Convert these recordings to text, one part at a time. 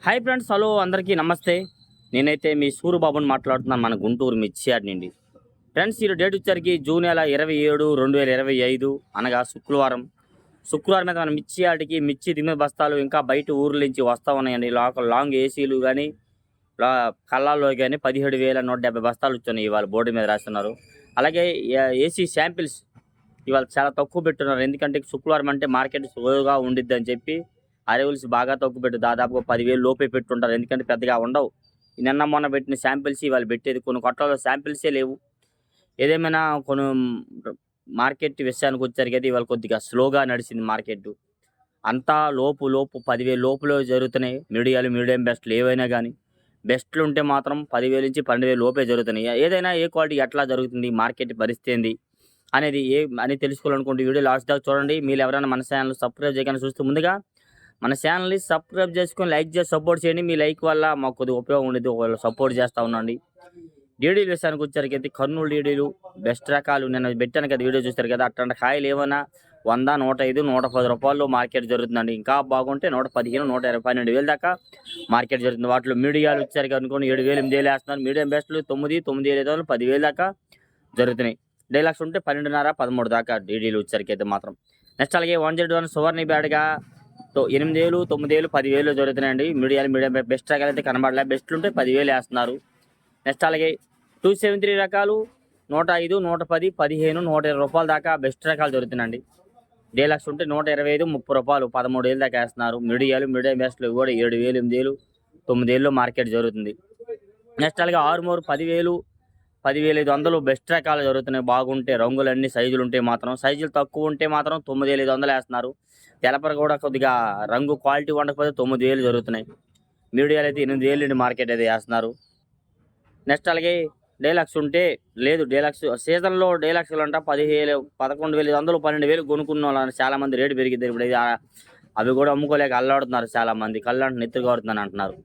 Hi friends, hello అందరికీ నమస్తే. నేనైతే మీ సూరిబాబుని మాట్లాడుతున్నాను, మన గుంటూరు మిర్చియార్డ్ నుండి. ఫ్రెండ్స్, ఈ డేట్ వచ్చరికి జూన్ నెల 27, 2025 అనగా శుక్రవారం మీద మన మిర్చియార్డ్కి మిర్చి దిగుమతి బస్తాలు ఇంకా బయట ఊర్ల నుంచి వస్తూ ఉన్నాయండి. లాంగ్ ఏసీలు కానీ కళ్ళాల్లో కానీ 17,170 బస్తాలు వచ్చాయి ఇవాళ బోర్డు మీద రాస్తున్నారు. అలాగే ఏసీ శాంపిల్స్ ఇవాళ చాలా తక్కువ పెట్టున్నారు, ఎందుకంటే శుక్రవారం అంటే మార్కెట్ స్లోగా ఉండిద్ది అని చెప్పి అరేవుల్స్ బాగా తక్కువ పెట్టు, దాదాపుగా 10,000 లోపే పెట్టుంటారు, ఎందుకంటే పెద్దగా ఉండవు. నిన్న మొన్న పెట్టిన శాంపిల్స్ ఇవాళ పెట్టేది కొన్ని కొట్లలో శాంపిల్సే లేవు. ఏదేమైనా కొన్ని మార్కెట్ విషయానికి వచ్చారు కదా, ఇవాళ కొద్దిగా స్లోగా నడిచింది మార్కెట్. అంతా లోపు 10,000 లోపులో జరుగుతున్నాయి మీడియం బెస్ట్లు ఏవైనా కానీ. బెస్ట్లు ఉంటే మాత్రం 10,000 నుంచి 12,000 లోపే జరుగుతున్నాయి. ఏదైనా ఏ క్వాలిటీ ఎట్లా జరుగుతుంది, మార్కెట్ పరిస్థితి ఏంది అనేది అని తెలుసుకోవాలనుకుంటే వీడియో లాస్ట్ దాకా చూడండి. మీరు ఎవరైనా మన ఛానల్ సబ్స్క్రైబ్ చేయకుండా చూస్తే ముందుగా మన ఛానల్ని సబ్స్క్రైబ్ చేసుకొని లైక్ చేసి సపోర్ట్ చేయండి. మీ లైక్ వల్ల మాకు కొద్దిగా ఉపయోగం ఉండేది, ఒకవేళ సపోర్ట్ చేస్తూ ఉండండి. డీడీలు విషయానికి వచ్చరికి అయితే కర్నూలు డీడీలు బెస్ట్ రకాలు నేను పెట్టాను కదా, వీడియో చూస్తారు కదా. అట్లాంటి కాయలు ఏమైనా 100, 105, 110 రూపాయలు మార్కెట్ జరుగుతుందండి. ఇంకా బాగుంటే 115, 120, 12,000 దాకా మార్కెట్ జరుగుతుంది. వాటిలో మీడియాలు వచ్చారు అనుకోండి 7,000, 8,000 వేస్తున్నారు. మీడియం బెస్ట్లు 9, 9,500, 10,000 దాకా జరుగుతున్నాయి. డైలాక్స్ ఉంటే 12.5, 13 దాకా డీడీలు వచ్చరికి అయితే మాత్రం. నెక్స్ట్ అలాగే 101 సువర్ణ బ్యాడ్గా 8,000, 9,000, 10,000 జరుగుతున్నాయండి. మీడియం బెస్ట్ రకాలు అయితే కనబడలే, బెస్ట్లు ఉంటే 10,000 వేస్తున్నారు. నెక్స్ట్ అలాగే 273 రకాలు 105, 110, 15, 120 రూపాయల దాకా బెస్ట్ రకాలు జరుగుతున్నాయండి. డీలక్స్ ఉంటే 125, 30 రూపాయలు, 13,000 దాకా వేస్తున్నారు. మీడియం బెస్ట్లు కూడా 7,000, 8,000, 9,000 మార్కెట్ జరుగుతుంది. నెక్స్ట్ అలాగే ఆరుమూరు 10,000, 10,500 బెస్ట్ రకాలు జరుగుతున్నాయి. బాగుంటే రంగులన్నీ సైజులు ఉంటే మాత్రం, సైజులు తక్కువ ఉంటే మాత్రం 9,500 వేస్తున్నారు. తెలపర కూడా కొద్దిగా రంగు క్వాలిటీ ఉండకపోతే 9,000 జరుగుతున్నాయి. మీడియాలు అయితే 8,000 మార్కెట్ అయితే వేస్తున్నారు. నెక్స్ట్ అలాగే డైలాక్స్ ఉంటే లేదు, డైలాక్స్ సీజన్లో డైలాక్స్లు అంట 11,500, 12,000 కొనుక్కున్న వాళ్ళు చాలామంది రేటు పెరిగింది. ఇప్పుడు అవి కూడా అమ్ముకోలేక అల్లాడుతున్నారు చాలామంది, కళ్ళంట నెత్తురు కారుతుందని అంటున్నారు.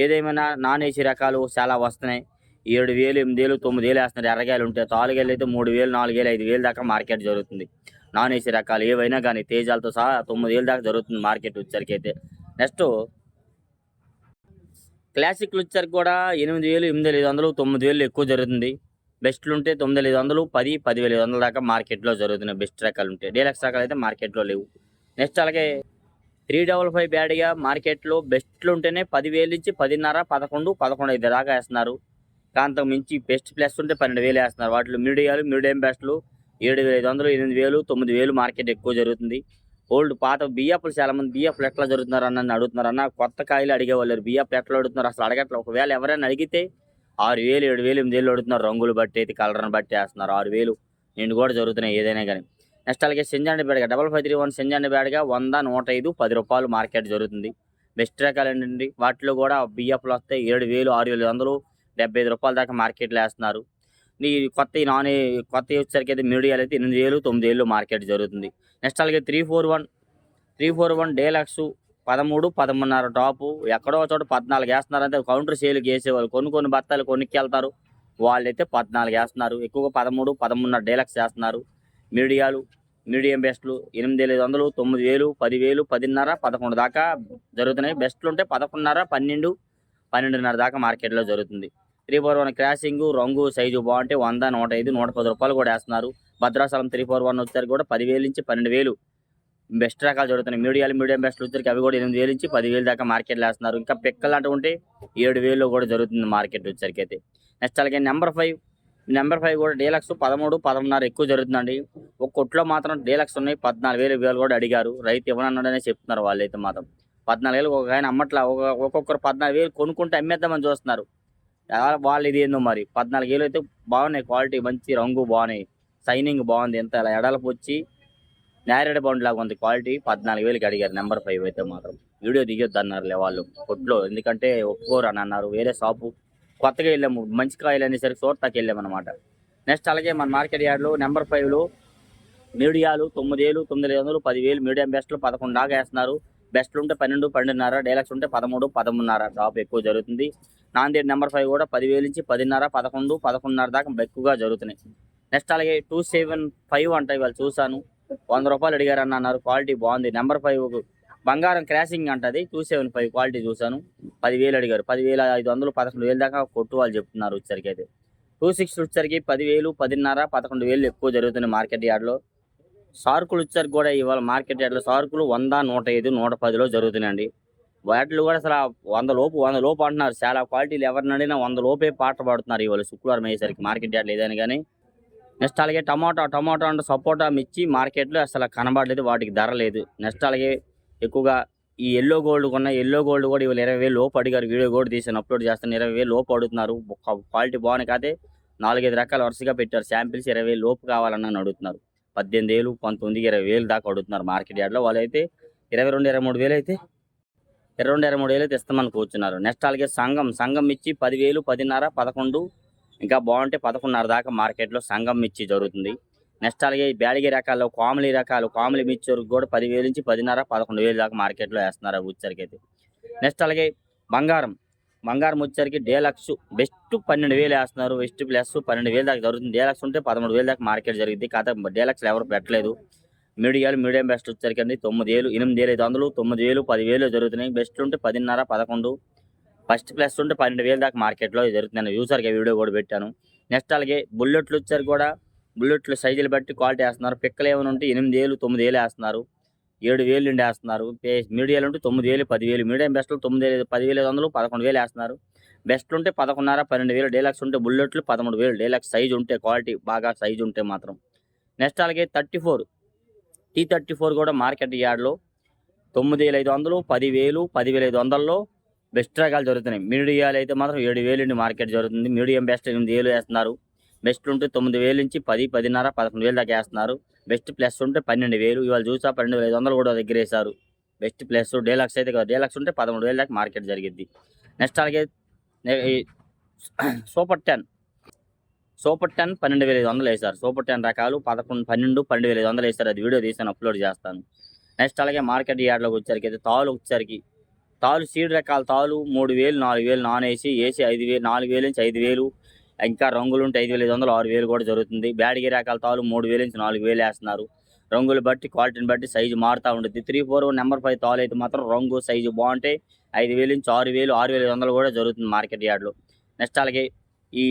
ఏదేమైనా నాన్ ఏసీ రకాలు చాలా వస్తున్నాయి. 7,000, 8,000, 9,000 వేస్తున్నారు. ఎర్రగాయలు ఉంటే తాలుగాయలు అయితే 3,000, 4,000, 5,000 దాకా మార్కెట్ జరుగుతుంది. నాన్ ఏసీ రకాలు ఏవైనా కానీ తేజాలతో సహా 9,000 దాకా జరుగుతుంది మార్కెట్ వచ్చరికి అయితే. నెక్స్ట్ క్లాసిక్లు వచ్చరికి కూడా 8,000, 8,500, 9,000 ఎక్కువ జరుగుతుంది. బెస్ట్లు ఉంటే 9,500, 10, 10,500 దాకా మార్కెట్లో జరుగుతున్నాయి. బెస్ట్ రకాలు ఉంటే డీలక్స్ రకాలు అయితే మార్కెట్లో లేవు. నెక్స్ట్ అలాగే 355 బ్యాడ్గా మార్కెట్లో బెస్ట్లు ఉంటేనే 10,000 నుంచి 10.5, 11, 11,500 దాకా వేస్తున్నారు. కాంతకు మించి బెస్ట్ ప్లస్ ఉంటే 12,000 వేస్తున్నారు. వాటిలో మీడియం బెస్ట్లు 7,500, 8,000, 9,000 మార్కెట్ ఎక్కువ జరుగుతుంది. ఓల్డ్ పాత బియ్యపులు చాలామంది బియ్యపులు ఎట్లా జరుగుతున్నారు అన్న అడుగుతున్నారు. అన్న కొత్త కాయలు అడిగేవాళ్ళు బియ్యపులు ఎట్లా అడుగుతున్నారు అసలు అడగట్లేదు. ఒకవేళ ఎవరైనా అడిగితే 6,000, 7,000, 8,000 అడుగుతున్నారు. రంగులు బట్టి అయితే కలర్ని బట్టి వేస్తున్నారు. 6,000 నిండు కూడా జరుగుతున్నాయి ఏదైనా కానీ. నెక్స్ట్ అలాగే సెంజాండి బ్యాడ్గా 5531 సెంజాండి బ్యాడ్గా 100, 105, 10 రూపాయలు మార్కెట్ జరుగుతుంది. బెస్ట్ రకాలు ఏంటండి, వాటిలో కూడా బియ్యపులు వస్తాయి 7,000, 6,500, 75 రూపాయల దాకా మార్కెట్లో వేస్తున్నారు. కొత్త వచ్చేసరికి అయితే మీడియాలు అయితే 8,000, 9,000 మార్కెట్ జరుగుతుంది. నెక్స్ట్ అలాగే 341 డీలక్స్ 13, 13.5 టాపు ఎక్కడో చోట 14 వేస్తున్నారంటే కౌంటర్ సేల్కి వేసేవాళ్ళు కొన్ని బత్తాలు కొనుక్కెళ్తారు, వాళ్ళైతే 14 వేస్తున్నారు. ఎక్కువగా 13, 13.5 డీలక్స్ వేస్తున్నారు. మీడియం బెస్ట్లు 8,500, 9,000, 10,000, 10.5, 11 దాకా జరుగుతున్నాయి. బెస్ట్లు ఉంటే 11.5, 12, 12.5 దాకా మార్కెట్లో జరుగుతుంది. 341 క్రాసింగ్ రంగు సైజు బాగుంటే 100, 105, 110 రూపాయలు కూడా వేస్తున్నారు. భద్రాచలం 341 వచ్చరికి కూడా 10,000 నుంచి 12,000 బెస్ట్ రకాలు జరుగుతున్నాయి. మీడియం బెస్ట్లు వచ్చరికి అవి కూడా 8,000 నుంచి 10,000 దాకా మార్కెట్లో వేస్తున్నారు. ఇంకా పిక్కలు అంటూ ఉంటే 7,000 కూడా జరుగుతుంది మార్కెట్ వచ్చరికి అయితే. నెక్స్ట్ అలాగే నెంబర్ 5 కూడా డీలక్స్ 13, 13.5 ఎక్కువ జరుగుతుందండి. ఒక కొట్లో మాత్రం డీలక్స్ ఉన్నాయి 14,000 కూడా అడిగారు. రైతు ఇవ్వనన్నాడనే చెప్తున్నారు వాళ్ళైతే మాత్రం. 14,000 ఒక ఆయన అమ్మట్లా, ఒక్కొక్కరు 14,000 కొనుక్కుంటే అమ్మేద్దామని చూస్తున్నారు. వాళ్ళు ఇది ఏందో మరి 14,000 అయితే బాగున్నాయి, క్వాలిటీ మంచి రంగు బాగున్నాయి, సైనింగ్ బాగుంది. ఎంత ఇలా ఎడలపు వచ్చి నేరేడు బండ్ లాగా ఉంది క్వాలిటీ. 14,000కి అడిగారు నెంబర్ 5 అయితే మాత్రం. వీడియో దిగొద్దు అన్నారులే వాళ్ళు కొట్లో, ఎందుకంటే ఒప్పుకోరు అని అన్నారు. వేరే షాపు కొత్తగా వెళ్ళాము, మంచి కాయలు అనేసరికి చూడటానికి వెళ్ళామన్నమాట. నెక్స్ట్ అలాగే మన మార్కెట్ యార్డ్లో నెంబర్ 5లో మీడియాలు 9,000, 9,500, 10,000 మీడియం బెస్ట్లు 11 దాకా వేస్తున్నారు. బెస్ట్లు ఉంటే 12, 12.5, డైలక్స్ ఉంటే 13, 13.5 టాప్ ఎక్కువ జరుగుతుంది. నాందేడ్ నెంబర్ 5 కూడా 10,000 నుంచి 10.5, 11, 11.5 దాకా ఎక్కువగా జరుగుతున్నాయి. నెక్స్ట్ అలాగే 275 అంటే ఇవాళ చూశాను 100 రూపాయలు అడిగారని అన్నారు. క్వాలిటీ బాగుంది. నెంబర్ 5 బంగారం క్రాసింగ్ అంటది 275 క్వాలిటీ చూశాను. 10,000 అడిగారు. 10,500 11,000 దాకా కొట్టు వాళ్ళు చెప్తున్నారు వచ్చేసరికి అయితే. 260 వచ్చేసరికి 10,000 10,500 11,000 ఎక్కువ జరుగుతున్నాయి మార్కెట్ యార్డ్లో. సార్కులు వచ్చేసరికి కూడా ఇవాళ మార్కెట్ యార్డ్లో సార్కులు 100 105 110లో జరుగుతున్నాయండి. వాటిలో కూడా అసలు 100 లోపు అంటున్నారు. చాలా క్వాలిటీలు ఎవరిని అడిగినా 100 లోపే పాట పాడుతున్నారు ఇవాళ శుక్రవారం అయ్యేసరికి మార్కెట్ యార్డ్లో ఏదైనా కానీ. నెక్స్ట్ అలాగే టమాటా అంటే సపోటా మిర్చి మార్కెట్లో అసలు కనబడలేదు, వాటికి ధర లేదు. నెక్స్ట్ అలాగే ఎక్కువగా ఈ ఎల్లో గోల్డ్ కూడా ఇవాళ 20,000 లోపు అడిగారు. వీడియో కూడా తీసాను, అప్లోడ్ చేస్తాను. 20,000 లోపు అడుగుతున్నారు. క్వాలిటీ బాగున్నాయి కాదే 4-5 రకాలు వరుసగా పెట్టారు. శాంపిల్స్ 20,000 లోపు కావాలని అడుగుతున్నారు. 18,000 19 20,000 దాకా అడుగుతున్నారు మార్కెట్ యార్డ్లో. వాళ్ళైతే 22 23,000 అయితే 23,000 అయితే ఇస్తామని కూర్చున్నారు. నెక్స్ట్ అలాగే సంఘం మిర్చి 10,000 10,500 11 ఇంకా బాగుంటే 11,500 దాకా మార్కెట్లో సంఘం మిర్చి జరుగుతుంది. నెక్స్ట్ అలాగే బ్యాడిగి రకాలు కామిలి మిర్చి కూడా 10,000 నుంచి 10,500 11,000 దాకా మార్కెట్లో వేస్తున్నారు అవి వచ్చరికి అయితే. నెక్స్ట్ అలాగే బంగారం వచ్చరికి డేలక్స్ బెస్ట్ 12,000 వేస్తున్నారు. బెస్ట్ ప్లస్ 12,000 దాకా జరుగుతుంది. డేలక్స్ ఉంటే 13,000 దాకా మార్కెట్ జరిగింది. కాకపోతే డేలక్స్లు ఎవరు పెట్టలేదు. మీడియం బెస్ట్ వచ్చరికి అండి 9,000 8,500 9,000 10,000 జరుగుతున్నాయి. బెస్ట్ ఉంటే 10,500 11 ఫస్ట్ ప్లస్ ఉంటే 12,000 దాకా మార్కెట్లో జరుగుతుంది. యూసర్కి వీడియో కూడా పెట్టాను. నెక్స్ట్ అలాగే బుల్లెట్లు వచ్చారు కూడా బుల్లెట్లు సైజులు బట్టి క్వాలిటీ వేస్తున్నారు. పిక్కలు ఏమైనా ఉంటే 8,000 9,000 వేస్తున్నారు. 7,000 నుండి వేస్తున్నారు. మీడియాలు ఉంటే 9,000 10,000 మీడియం బెస్ట్లు 9,000 10,500 11,000 వేస్తున్నారు. బెస్ట్లు ఉంటే 11,500 12,000 డీలక్స్ ఉంటే బుల్లెట్లు 13,000 డీలక్స్ సైజు ఉంటే క్వాలిటీ బాగా సైజు ఉంటే మాత్రం. నెక్స్ట్ అలాగే T34 కూడా మార్కెట్ యార్డ్లో 9,500 10,000 10,500లో బెస్ట్ రకాలు జరుగుతున్నాయి. మీడియాలు అయితే మాత్రం 7,000 నుండి మార్కెట్ జరుగుతుంది. మీడియం బెస్ట్ 8,000 వేస్తున్నారు. బెస్ట్ ఉంటే 9,000 నుంచి 10 10,500 11,000 దాకా వేస్తున్నారు. బెస్ట్ ప్లస్ ఉంటే 12,000 ఇవాళ చూసా 12,500 కూడా దగ్గర వేశారు. బెస్ట్ ప్లస్ డీలక్స్ అయితే కదా డీలక్స్ ఉంటే 13,000 దాకా మార్కెట్ జరిగింది. నెక్స్ట్ అలాగే సూపర్ 10 12,500 వేశారు. సూపర్ 10 రకాలు 11 12 12,500 వేశారు. అది వీడియో తీసాను, అప్లోడ్ చేస్తాను. నెక్స్ట్ అలాగే మార్కెట్ యార్డ్లోకి వచ్చరికి అయితే తాలు సీడ్ రకాల తాలు 3,000 4,000 నాన్ ఏసీ 5,000 4,000 నుంచి 5,000 ఇంకా రంగులు ఉంటే 5,500 6,000 కూడా జరుగుతుంది. బ్యాడిగి రకాల తాలు 3,000 నుంచి 4,000 వేస్తున్నారు. రంగులు బట్టి క్వాలిటీని బట్టి సైజు మారుతూ ఉంటుంది. 3-4 నెంబర్ 5 తాలు అయితే మాత్రం రంగు సైజు బాగుంటే 5,000 నుంచి 6,000 6,500 కూడా జరుగుతుంది మార్కెట్ యార్డ్లో. నెక్స్ట్ అలాగే ఈ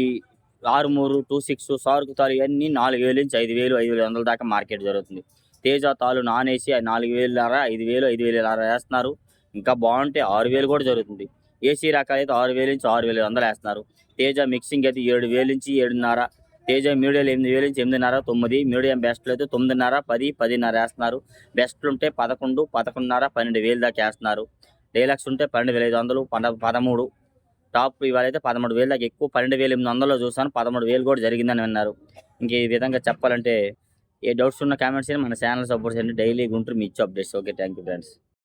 6-3 26 సార్కు తాలు ఇవన్నీ 4,000 నుంచి 5,000 5,500 దాకా మార్కెట్ జరుగుతుంది. తేజ తాలు నాన్ ఏసీ 4,000 5,000 5,000 వేస్తున్నారు. ఇంకా బాగుంటే 6,000 కూడా జరుగుతుంది. ఏసీ రకాలు అయితే 6,000 నుంచి 6,500 వేస్తున్నారు. తేజ మిక్సింగ్ అయితే 7,000 నుంచి 7,500 తేజ మీడియాలు 8,000 నుంచి 8,500 9 మీడియం బెస్ట్లు అయితే 9,500 10 10,500 వేస్తున్నారు. బెస్ట్లు ఉంటే 11 11,500 12,000 దాకా వేస్తున్నారు. డీలక్స్ ఉంటే 12,500 13 టాప్ ఇవాళ అయితే 13,000 దాకా ఎక్కువ 12,800లో చూసాను. 13,000 కూడా జరిగిందని అన్నారు. ఇంక ఈ విధంగా చెప్పాలంటే ఏ డౌట్స్ ఉన్న కామెంట్స్ మన ఛానల్ సపోర్ట్ చేయండి. డైలీ గుంటూరు మిర్చి updates. Okay, thank you friends.